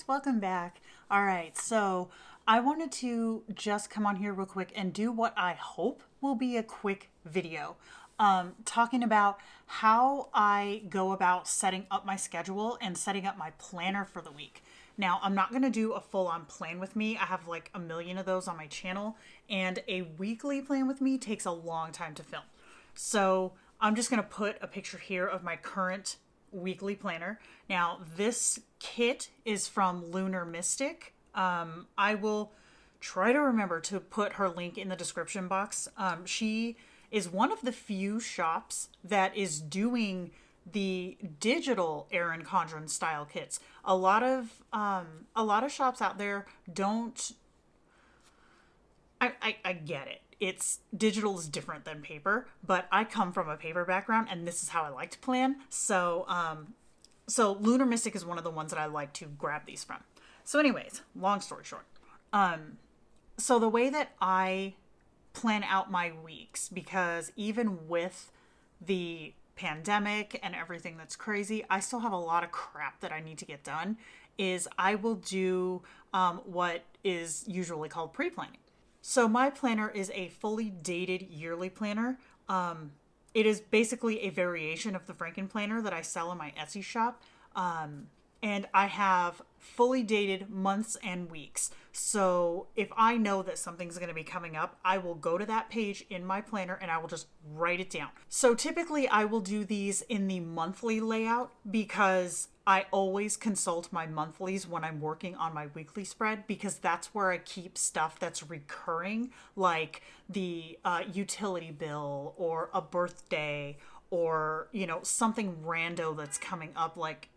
guys, welcome back. All right, so I wanted to just come on here real quick and do what I hope will be a quick video, talking about how I go about setting up my schedule and setting up my planner for the week. Now, I'm not going to do a full-on plan with me. I have like a million of those on my channel, and a weekly plan with me takes a long time to film. So I'm just going to put a picture here of my current weekly planner. Now, this kit is from Lunar Mystic. I will try to remember to put her link in the description box. She is one of the few shops that is doing the digital Erin Condren style kits. A lot of shops out there don't. I get it. It's digital is different than paper, but I come from a paper background, and this is how I like to plan. So Lunar Mystic is one of the ones that I like to grab these from. So, anyways, long story short, so the way that I plan out my weeks, because even with the pandemic and everything that's crazy, I still have a lot of crap that I need to get done, is I will do what is usually called pre-planning. So my planner is a fully dated yearly planner. It is basically a variation of the Franken planner that I sell in my Etsy shop. And I have fully dated months and weeks. So if I know that something's going to be coming up, I will go to that page in my planner and I will just write it down. So typically I will do these in the monthly layout because I always consult my monthlies when I'm working on my weekly spread, because that's where I keep stuff that's recurring, like the utility bill or a birthday or, something rando that's coming up, like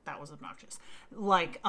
that was obnoxious. Like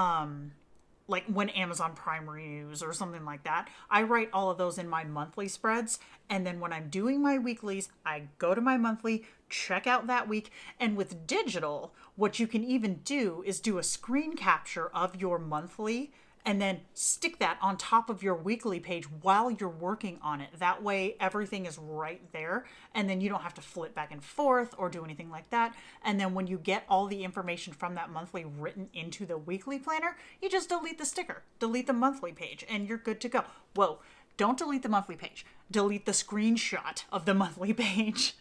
when Amazon Prime renews or something like that. I write all of those in my monthly spreads, and then when I'm doing my weeklies, I go to my monthly, check out that week, and with digital, what you can even do is do a screen capture of your monthly and then stick that on top of your weekly page while you're working on it. That way everything is right there, and then you don't have to flip back and forth or do anything like that. And then when you get all the information from that monthly written into the weekly planner, you just delete the sticker, delete the monthly page, and you're good to go. Whoa, don't delete the monthly page. Delete the screenshot of the monthly page.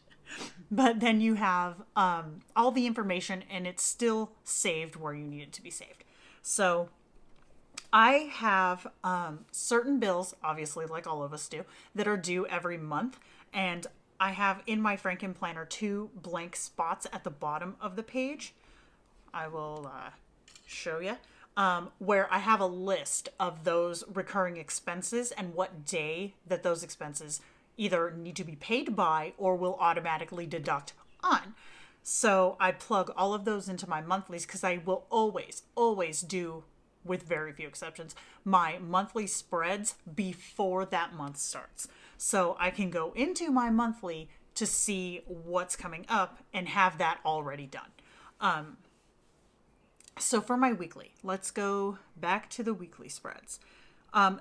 But then you have all the information, and it's still saved where you need it to be saved. So I have certain bills, obviously, like all of us do, that are due every month. And I have in my Franken planner 2 blank spots at the bottom of the page. I will show you. Where I have a list of those recurring expenses and what day that those expenses either need to be paid by or will automatically deduct on. So I plug all of those into my monthlies, because I will always do, with very few exceptions, my monthly spreads before that month starts. So I can go into my monthly to see what's coming up and have that already done. So for my weekly, let's go back to the weekly spreads.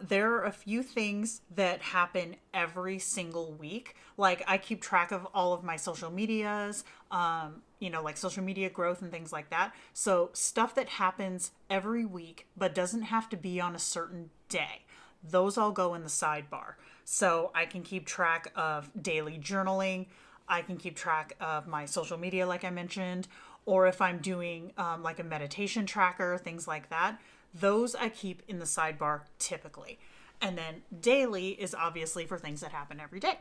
There are a few things that happen every single week. Like I keep track of all of my social medias, like social media growth and things like that. So stuff that happens every week but doesn't have to be on a certain day, those all go in the sidebar. So I can keep track of daily journaling. I can keep track of my social media, like I mentioned, or if I'm doing like a meditation tracker, things like that. Those I keep in the sidebar typically. And then daily is obviously for things that happen every day,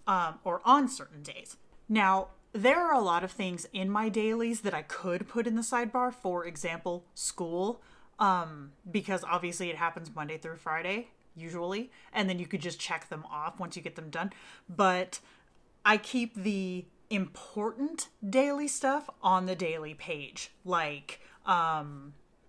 or on certain days. Now, there are a lot of things in my dailies that I could put in the sidebar. For example, school, because obviously it happens Monday through Friday, usually. And then you could just check them off once you get them done. But I keep the important daily stuff on the daily page, like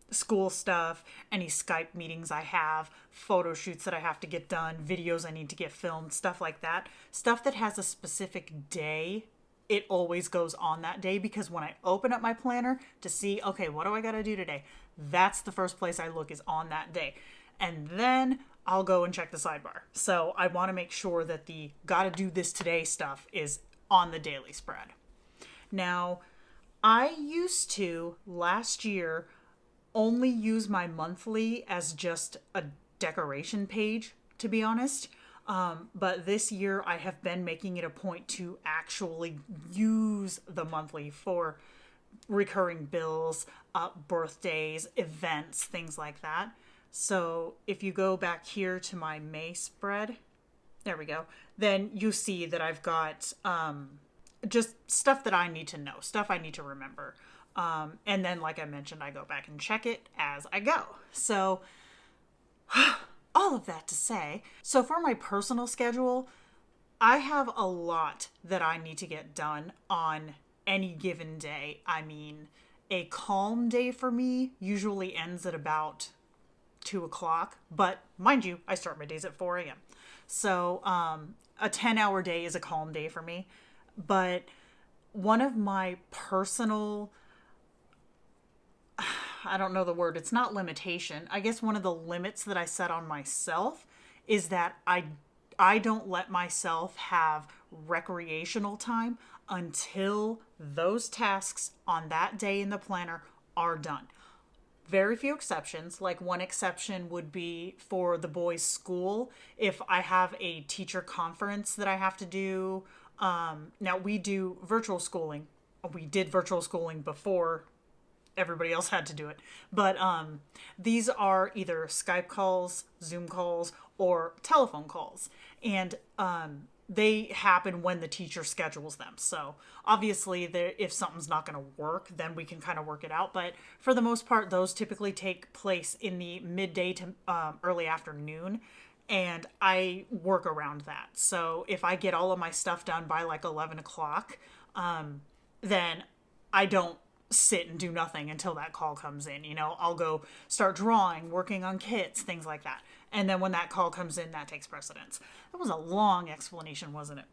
school stuff, any Skype meetings I have, photo shoots that I have to get done, videos I need to get filmed, stuff like that. Stuff that has a specific day, it always goes on that day, because when I open up my planner to see, okay, what do I got to do today? That's the first place I look, is on that day. And then I'll go and check the sidebar. So I want to make sure that the gotta do this today stuff is on the daily spread. Now, I used to last year only use my monthly as just a decoration page, to be honest. But this year I have been making it a point to actually use the monthly for recurring bills, birthdays, events, things like that. So if you go back here to my May spread, there we go, then you see that I've got just stuff that I need to know, stuff I need to remember. And then, like I mentioned, I go back and check it as I go. So all of that to say, so for my personal schedule, I have a lot that I need to get done on any given day. I mean, a calm day for me usually ends at about 2 o'clock, but mind you, I start my days at 4 a.m. So a 10-hour day is a calm day for me. But one of my personal, I don't know the word, it's not limitation. I guess one of the limits that I set on myself is that I don't let myself have recreational time until those tasks on that day in the planner are done. Very few exceptions. Like one exception would be for the boys' school. If I have a teacher conference that I have to do, now we do virtual schooling. We did virtual schooling before everybody else had to do it. But these are either Skype calls, Zoom calls, or telephone calls. And they happen when the teacher schedules them. So obviously, if something's not going to work, then we can kind of work it out. But for the most part, those typically take place in the midday to early afternoon. And I work around that. So if I get all of my stuff done by like 11 o'clock, then I don't sit and do nothing until that call comes in. You know, I'll go start drawing, working on kits, things like that. And then when that call comes in, that takes precedence. That was a long explanation, wasn't it?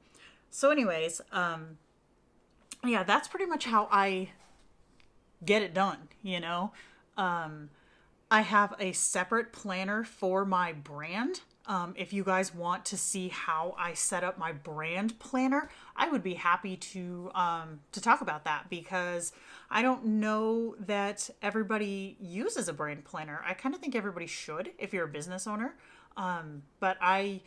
So anyways, yeah, that's pretty much how I get it done, you know? I have a separate planner for my brand. If you guys want to see how I set up my brand planner, I would be happy to talk about that, because I don't know that everybody uses a brand planner. I kind of think everybody should if you're a business owner. But I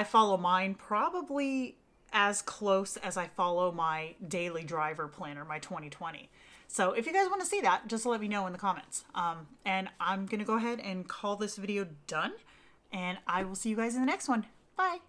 follow mine probably as close as I follow my daily driver planner, my 2020. So if you guys want to see that, just let me know in the comments. And I'm going to go ahead and call this video done. And I will see you guys in the next one. Bye.